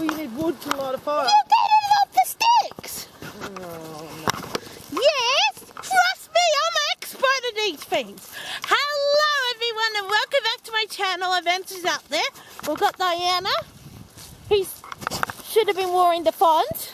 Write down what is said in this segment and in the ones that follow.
you need wood to light a fire. You get it off the sticks. Oh, no. Yes, trust me, I'm an expert at these things. Hello everyone and welcome back to my channel, Adventures Out There. We've got Diana, who should have been wearing the font.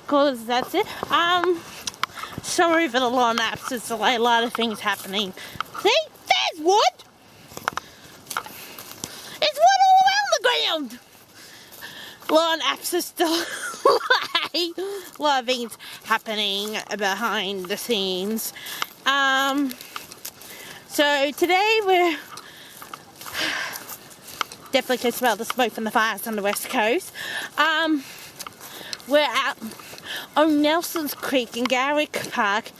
Because that's it. Sorry for the long absence, there's a lot of things happening. See, there's wood. There's wood all around the ground. Long absence delay. A lot of things happening behind the scenes. So today we're definitely can smell the smoke from the fires on the west coast. We're out on Nelson's Creek in Garrick Park,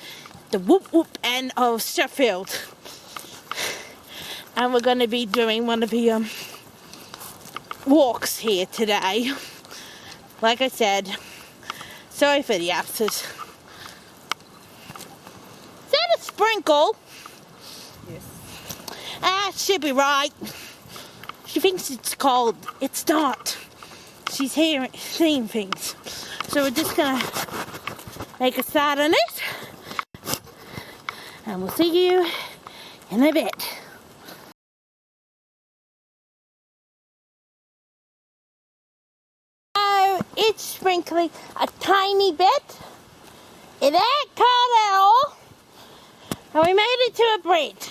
the whoop whoop end of Sheffield, and we're going to be doing one of the walks here today. Like I said, sorry for the absence. Is that a sprinkle? Yes. Ah, she'll be right. She thinks it's cold. It's not. She's seeing things. So we're just gonna make a start on it. And we'll see you in a bit. So it's sprinkling a tiny bit. It ain't cold at all. And we made it to a bridge.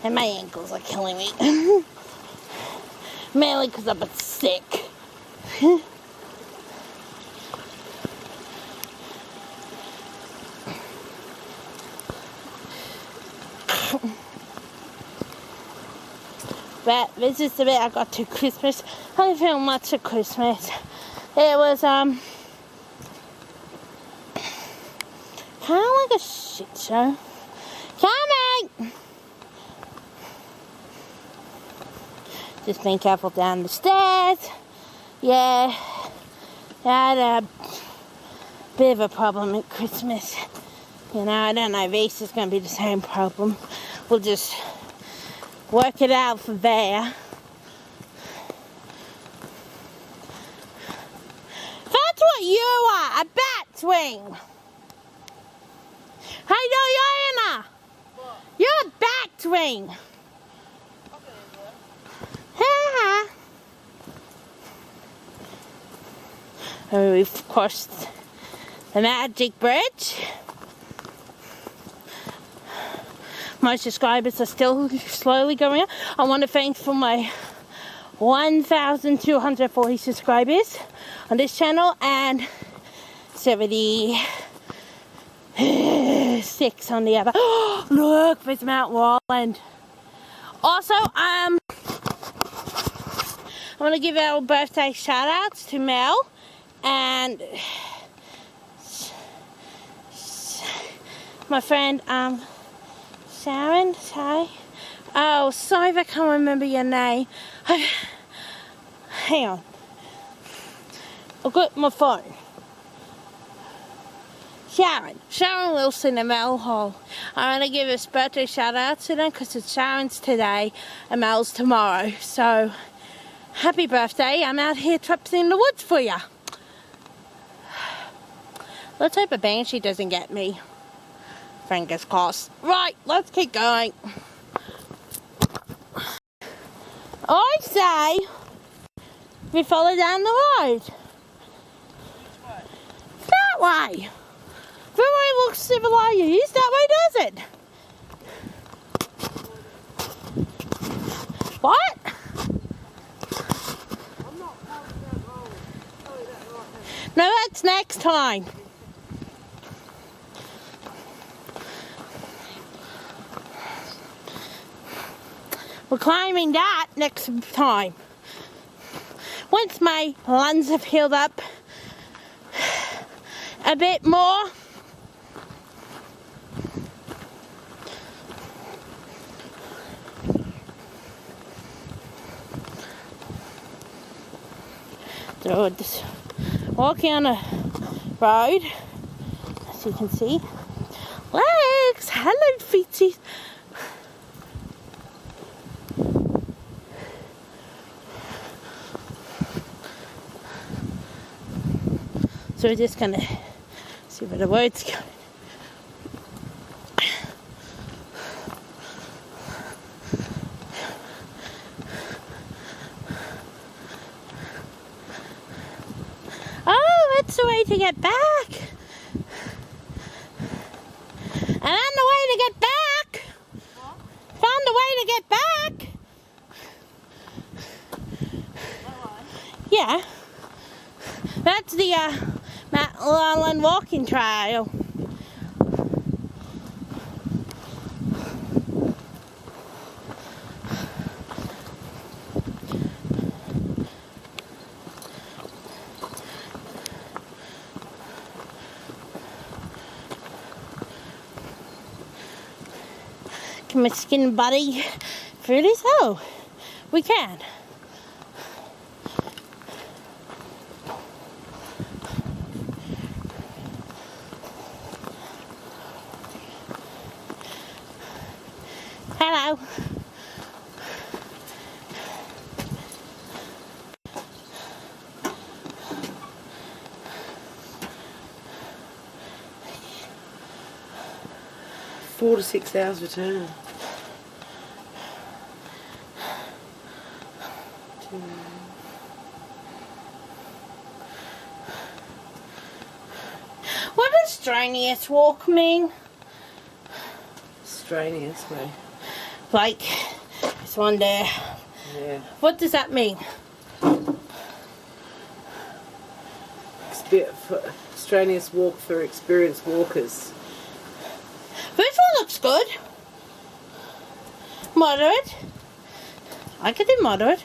And my ankles are killing me. Mainly because I'm sick. But this is the bit I got to Christmas. I didn't feel much of Christmas. It was kind of like a shit show. Coming! Just being careful down the stairs. Yeah, I had a bit of a problem at Christmas. You know, I don't know if Easter's going to be the same problem. We'll just work it out from there. That's what you are, a bat swing. Hey, Diana! What? You're a bat swing. Oh, we've crossed the magic bridge. My subscribers are still slowly going up. I want to thank for my 1,240 subscribers on this channel and 76 on the other. Oh, look, there's Mount Warland. Also, I want to give our birthday shout outs to Mel and my friend Sharon. Sorry. Oh, sorry if I can't remember your name. Hang on. I've got my phone. Sharon Wilson and Mel Hall. I want to give a birthday shout out to them because it's Sharon's today and Mel's tomorrow. So, happy birthday. I'm out here trapped in the woods for you. Let's hope a banshee doesn't get me. Fingers crossed. Right, let's keep going. I say we follow down the road. That way. The way looks civilized. That way does it. What? I'm not following that road. Tell you that right now. No, that's next time. We're climbing that next time. Once my lungs have healed up a bit more. So just walking on a road, as you can see. Legs! Hello, feeties! So we're just gonna see where the road's going. Oh, that's the way to get back. And I'm the way to get back. What? Found the way to get back. That way? Yeah. That's the Mount Lawland walking trail. Can my skin buddy through this? Oh, we can. Hello. Four to 6 hours return. What does strenuous walk mean? Strenuous, mate. Like this one there. Yeah. What does that mean? Strenuous walk for experienced walkers. This one looks good. Moderate. I could do moderate.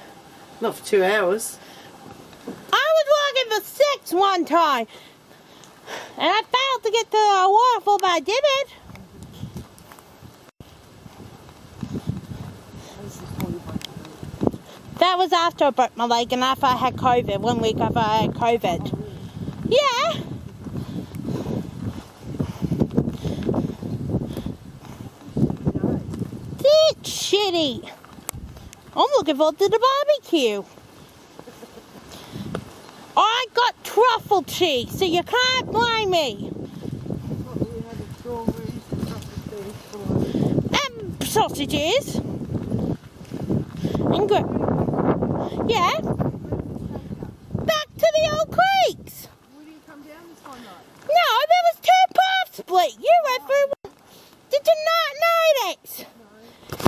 Not for 2 hours. I was walking for 6 one time. And I failed to get to the waterfall, but I did it. That was after I broke my leg and after I had COVID. 1 week after I had COVID. Yeah. It's shitty. I'm looking forward to the barbecue. I got truffle cheese, so you can't blame me. And sausages. And yeah. Back to the old creeks. We didn't come down this one night. No, there was 2 paths split. You went through. Did you not know this?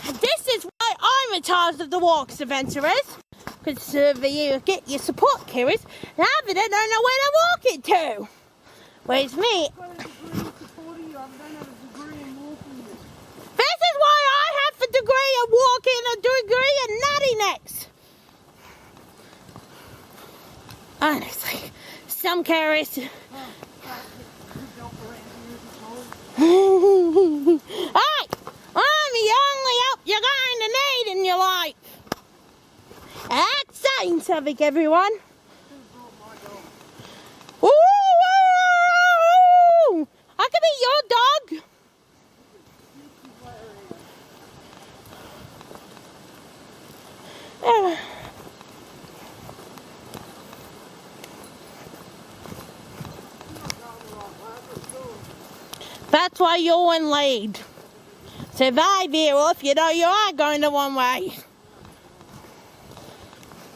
And this is why I'm in charge of the walks, adventurers. Because you get your support carers, and half of them don't know where they're walking to. Whereas me, I've got a degree supporting you. I don't have a degree in walking you. this is why I have a degree in walking, a degree in nuttiness. Honestly, some carers. Hey, I'm the only help you're going to need in your life. That's saying something, everyone. Ooh, I could be your dog. That's why you're in lead. Survive here, or if you know you are going the one way.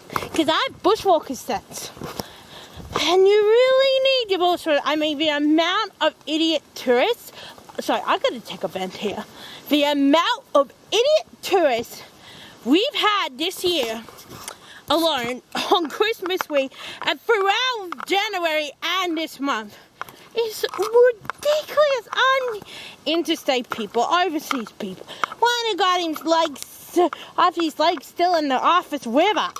Because I have bushwalker sets. And you really need your bushwalker. I mean, the amount of idiot tourists. Sorry, I got to take a vent here. The amount of idiot tourists we've had this year alone on Christmas week and throughout January and this month is ridiculous. Interstate people, overseas people. One got his legs, half his legs still in the office river.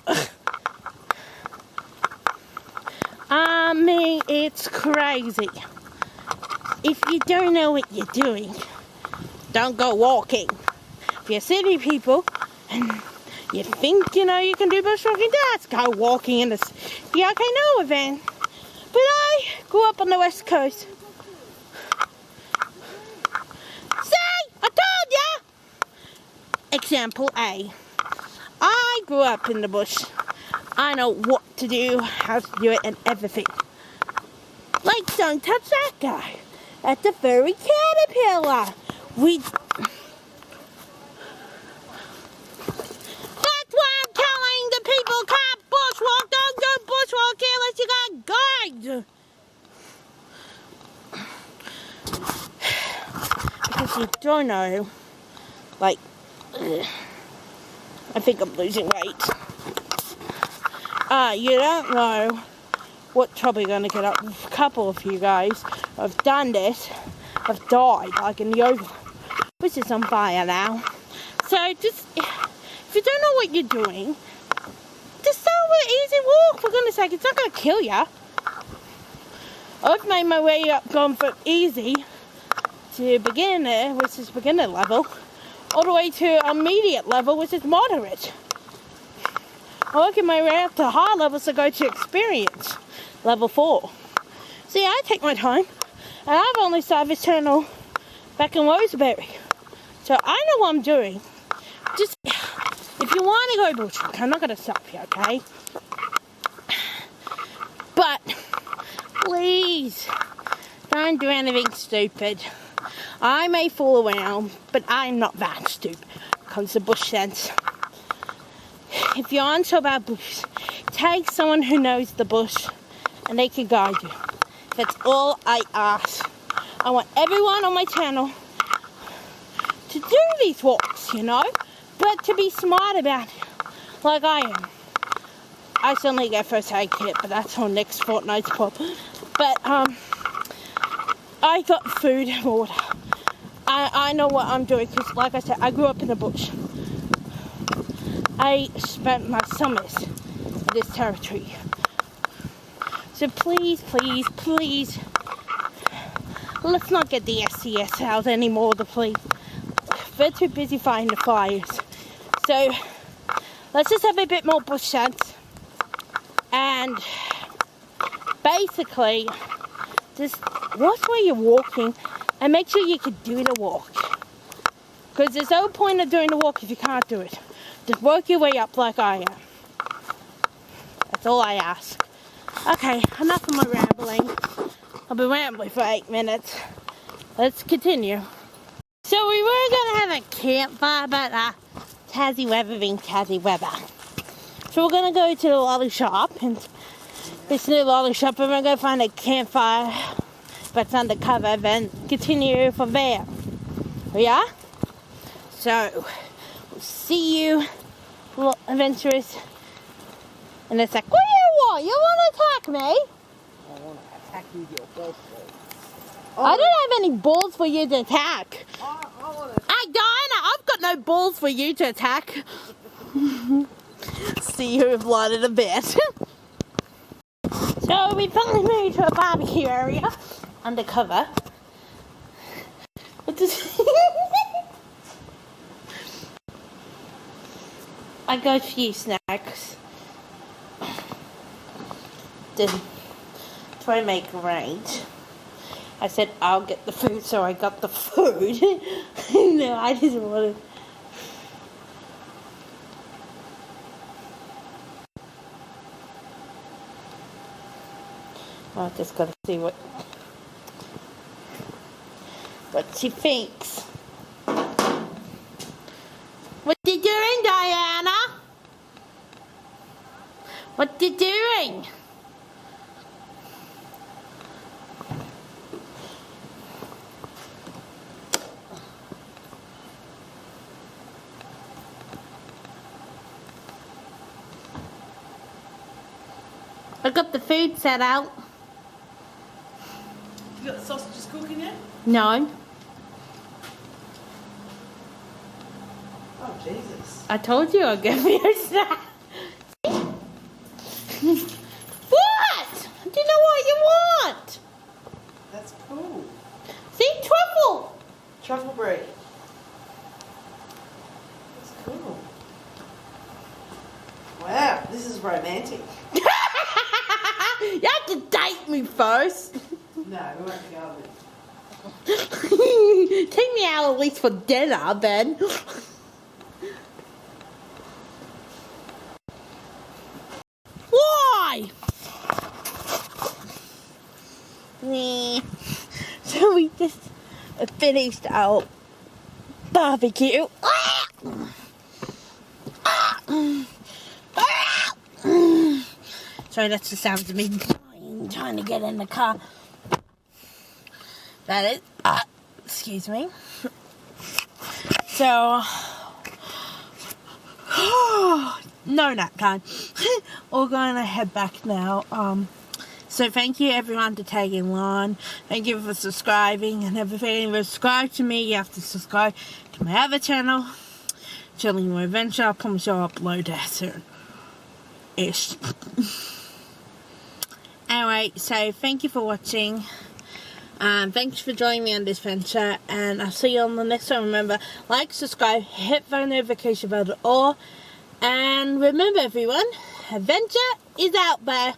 I mean, it's crazy. If you don't know what you're doing, don't go walking. If you're city people and you think you know you can do bushwalking, just go walking in the no event. But I grew up on the West Coast. See, I told ya! Example A. I grew up in the bush. I know what to do, how to do it, and everything. Like, don't touch that guy. That's a furry caterpillar. That's why I'm telling the people can't bushwalk. Don't go bushwalking unless you got guides. Because you don't know, like, I think I'm losing weight. You don't know what trouble you're going to get up. A couple of you guys have done this, have died, like in the oven, which is on fire now. So just, if you don't know what you're doing, just start with an easy walk, for goodness sake. It's not going to kill you. I've made my way up, gone from easy to beginner, which is beginner level, all the way to immediate level, which is moderate. I'm working my way up to high levels to go to experience, level 4. See, I take my time, and I've only started this channel back in Roseberry. So I know what I'm doing. Just, if you want to go bushwalking, I'm not going to stop you, okay? But, please, don't do anything stupid. I may fool around, but I'm not that stupid when it comes to bush sense. If you're unsure about bush, take someone who knows the bush and they can guide you. That's all I ask. I want everyone on my channel to do these walks, you know, but to be smart about it, like I am. I certainly get first aid kit, but that's on next fortnight's pop. But I got food and water. I know what I'm doing because, like I said, I grew up in the bush. I spent my summers in this territory. So please, please, please, let's not get the SCS out anymore, please. We're too busy fighting the fires. So let's just have a bit more bush sense. And basically, just watch where you're walking and make sure you can do the walk. Because there's no point of doing the walk if you can't do it. Just work your way up like I am. That's all I ask. Okay, enough of my rambling. I've been rambling for 8 minutes. Let's continue. So we were going to have a campfire, but Tassie weather being Tassie weather. So we're going to go to the lolly shop, and this new lolly shop, and we're going to find a campfire that's undercover, then continue from there. Yeah? So, we'll see you, little adventurers. And it's like, what do you want? You want to attack me? I want to attack you with your balls. I don't have any balls for you to attack. I want to... Hey, Diana, I've got no balls for you to attack. See who have lighted a bit. So we finally made to a barbecue area. Undercover. What does... I got a few snacks. Didn't try to make range. I said I'll get the food, so I got the food. No, I just wanted. I just gotta see what she thinks. What you doing, Diana? What you doing? I got the food set out. You got the sausages cooking yet? No. Oh, Jesus. I told you I'd give you a snack. What? Do you know what you want? That's cool. See, truffle. Truffle brie. That's cool. Wow, this is romantic. You have to date me first. No, we won't go with it. Take me out at least for dinner, then. Why? we just finished our barbecue. Sorry, that's the sound of me trying to get in the car. That is, excuse me. So, no nap time. We're going to head back now. So thank you everyone for tagging along. Thank you for subscribing and everything. If you subscribe to me, you have to subscribe to my other channel, Chilling Your Adventure. I promise I'll upload that soon-ish. Anyway, so thank you for watching. Thanks for joining me on this adventure, and I'll see you on the next one. Remember, like, subscribe, hit the notification bell, and remember everyone, adventure is out there.